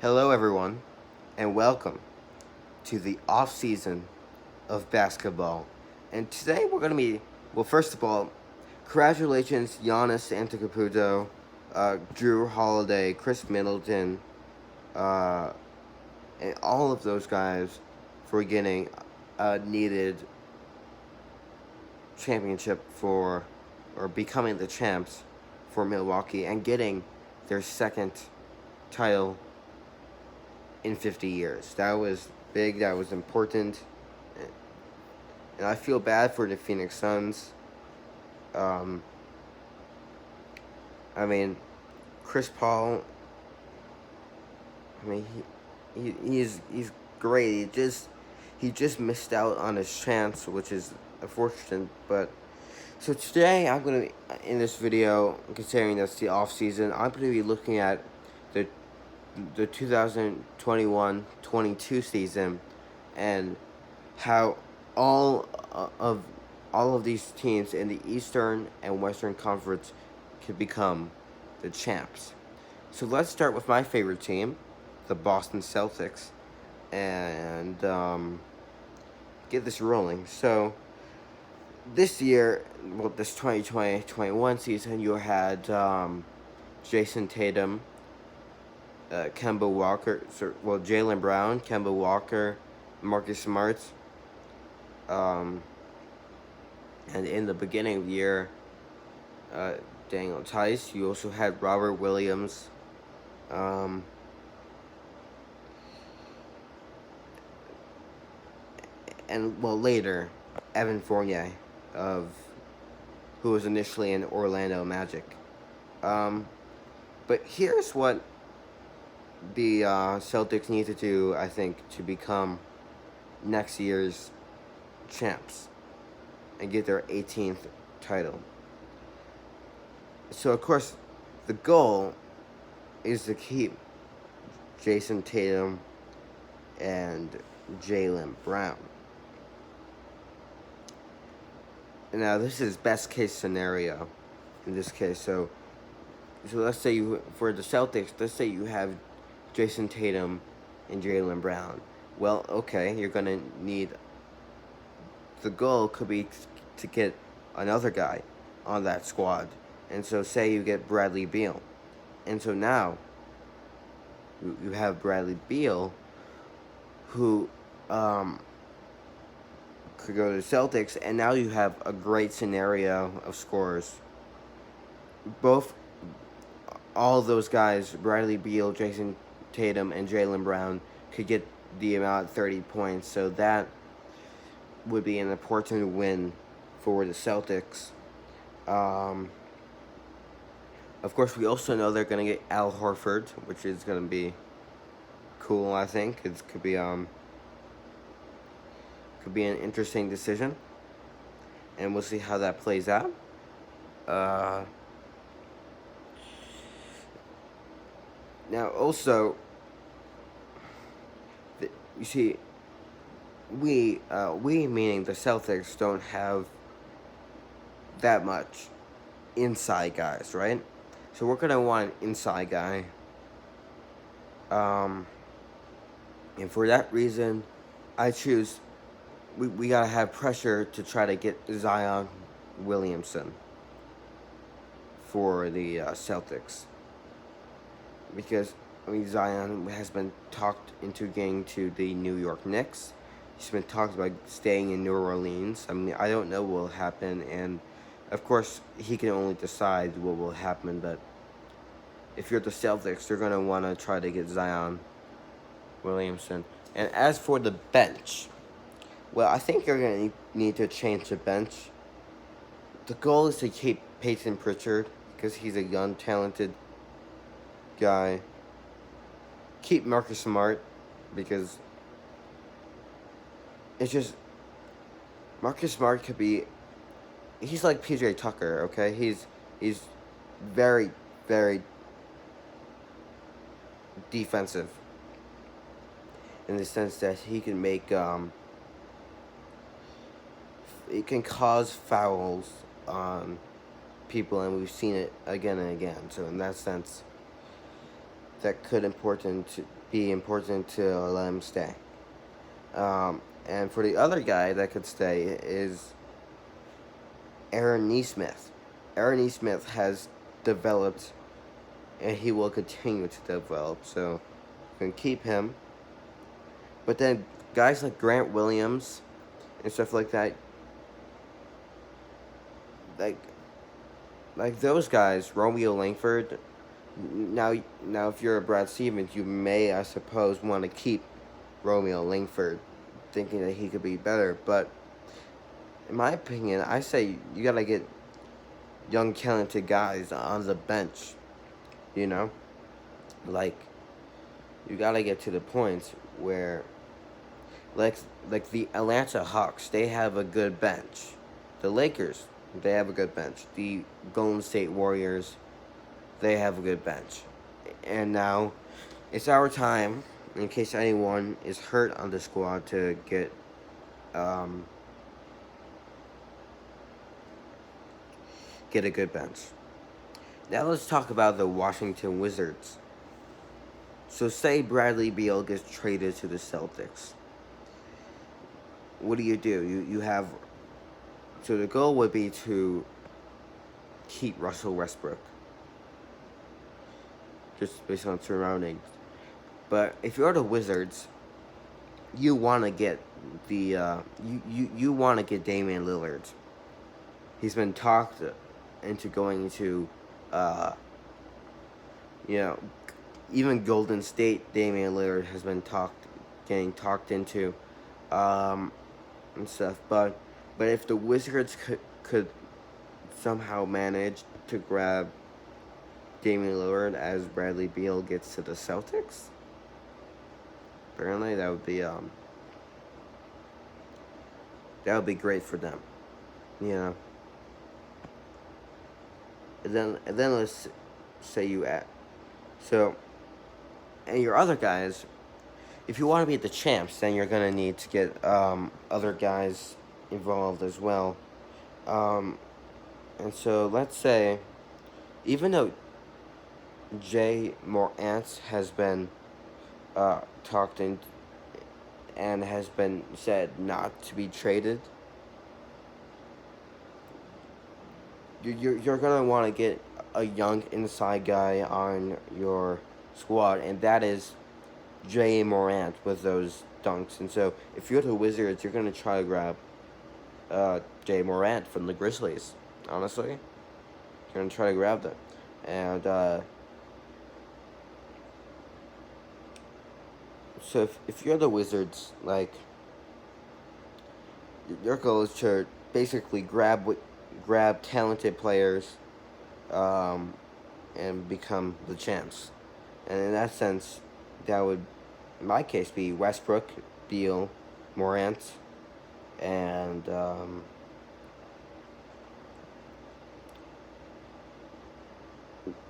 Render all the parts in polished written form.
Hello, everyone, and welcome to the off-season of basketball. And today we're going to be, well, first of all, congratulations, Giannis Antetokounmpo, Drew Holiday, Chris Middleton, and all of those guys for getting a needed championship or becoming the champs for Milwaukee and getting their second title in 50 years. That was big, that was important. And I feel bad for the Phoenix Suns. I mean, Chris Paul, he's great. He just missed out on his chance, which is unfortunate. But so today I'm gonna, in this video, considering that's the off season, I'm gonna be looking at the 2021-22 season and how all of these teams in the Eastern and Western Conference could become the champs. So let's start with my favorite team, the Boston Celtics, and get this rolling. So this year, well, this 2020-21 season, you had Jason Tatum, Kemba Walker, Jaylen Brown, Kemba Walker, Marcus Smart, and in the beginning of the year, Daniel Tice. You also had Robert Williams, and later, Evan Fournier, who was initially in Orlando Magic. But here's what the Celtics need to do, I think, to become next year's champs and get their 18th title. So, of course, the goal is to keep Jason Tatum and Jaylen Brown. Now, this is best case scenario in this case. So let's say for the Celtics, let's say you have Jason Tatum and Jaylen Brown. Well, okay, you're going to need, the goal could be to get another guy on that squad. And so say you get Bradley Beal. And so now you have Bradley Beal who could go to the Celtics, and now you have a great scenario of scorers. All of those guys, Bradley Beal, Jason Tatum, and Jaylen Brown, could get the amount of 30 points. So that would be an important win for the Celtics. Of course, we also know they're going to get Al Horford, which is going to be cool, I think. It could be an interesting decision. And we'll see how that plays out. Now, also, you see, we meaning the Celtics, don't have that much inside guys, right? So we're going to want an inside guy. And for that reason, I choose, we got to have pressure to try to get Zion Williamson for the Celtics. Because, Zion has been talked into getting to the New York Knicks. He's been talked about staying in New Orleans. I don't know what will happen, and of course, he can only decide what will happen, but if you're the Celtics, you're going to want to try to get Zion Williamson. And as for the bench, well, I think you're going to need to change the bench. The goal is to keep Peyton Pritchard, because he's a young, talented guy. Keep Marcus Smart, because it's just, Marcus Smart could be, he's like PJ Tucker, okay? He's very, very defensive in the sense that he can make, it can cause fouls on people, and we've seen it again and again. So in that sense, that could be important to let him stay. And for the other guy that could stay is Aaron Nesmith. Aaron Nesmith has developed, and he will continue to develop. So you can keep him. But then guys like Grant Williams and stuff like that, like those guys, Romeo Langford. Now, if you're a Brad Stevens, you may, I suppose, want to keep Romeo Langford, thinking that he could be better. But in my opinion, I say you gotta get young, talented guys on the bench. You know, like you gotta get to the point where, like the Atlanta Hawks, they have a good bench. The Lakers, they have a good bench. The Golden State Warriors, they have a good bench. And now it's our time, in case anyone is hurt on the squad, to get a good bench. Now let's talk about the Washington Wizards. So say Bradley Beal gets traded to the Celtics. What do? You have, so the goal would be to keep Russell Westbrook, just based on surroundings. But if you're the Wizards, you want to get you want to get Damian Lillard. He's been talked into going to, you know, even Golden State. Damian Lillard has been getting talked into, and stuff. But if the Wizards could somehow manage to grab Damian Lillard as Bradley Beal gets to the Celtics, apparently that would be great for them, you know. And then let's say you add, so, and your other guys, if you want to be the champs, then you're gonna need to get other guys involved as well. And so let's say, even though Jay Morant has been talked in and has been said not to be traded, you're gonna want to get a young inside guy on your squad, and that is Jay Morant with those dunks. And so if you're the Wizards, you're gonna try to grab Jay Morant from the Grizzlies. Honestly, you're gonna try to grab them, and so if you're the Wizards, like, your goal is to basically grab talented players, and become the champs. And in that sense, that would, in my case, be Westbrook, Beal, Morant, and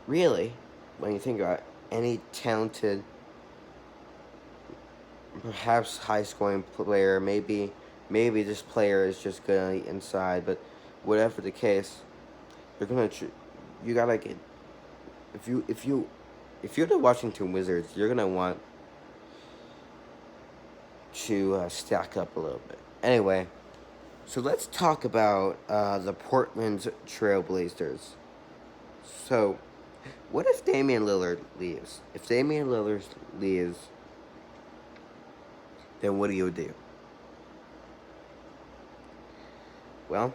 really, when you think about it, any talented, perhaps high-scoring player, maybe this player is just good on the inside, but whatever the case, you gotta get, if you're the Washington Wizards, you're gonna want to stack up a little bit. Anyway, so let's talk about the Portland Trailblazers. So, what if Damian Lillard leaves? If Damian Lillard leaves, then what do you do? Well,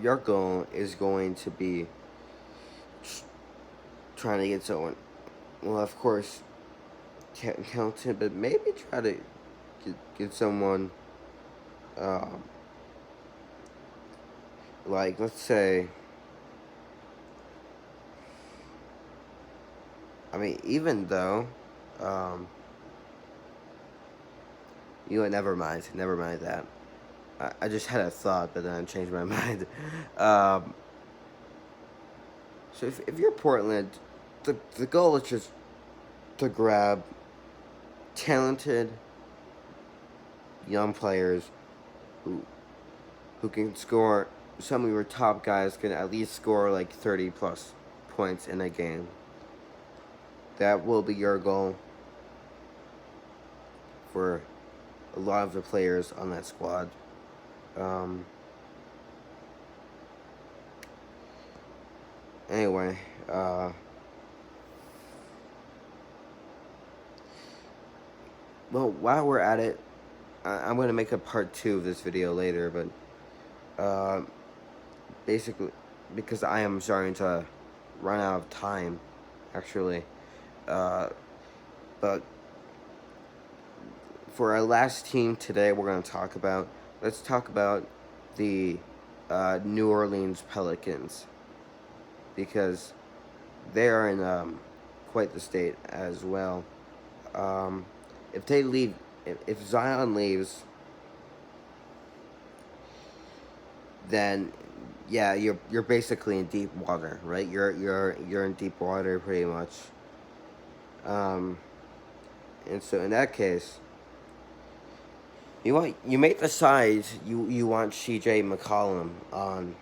your goal is going to be trying to get someone, well, of course, talented, but maybe try to get someone, like, let's say, I mean, even though, you know, never mind that. I just had a thought, but then I changed my mind. So if you're Portland, the goal is just to grab talented young players who can score some of your top guys can at least score like 30 plus points in a game. That will be your goal for a lot of the players on that squad. Anyway, well, while we're at it, I'm going to make a part 2 of this video later, but basically, because I am starting to run out of time, actually. But for our last team today, let's talk about the New Orleans Pelicans, because they are in quite the state as well. If they leave, if Zion leaves, then yeah, you're basically in deep water, right? You're in deep water pretty much. And so in that case, you may decide you want C.J. McCollum on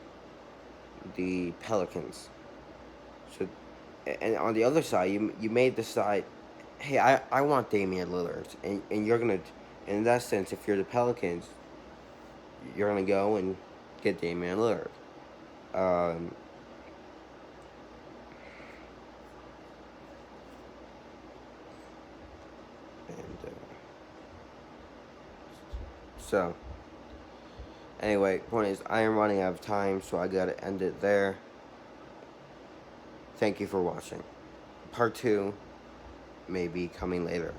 the Pelicans. So, and on the other side, you may decide, hey, I want Damian Lillard, and you're gonna, in that sense, if you're the Pelicans, you're gonna go and get Damian Lillard. So, anyway, point is, I am running out of time, so I gotta end it there. Thank you for watching. Part 2 may be coming later.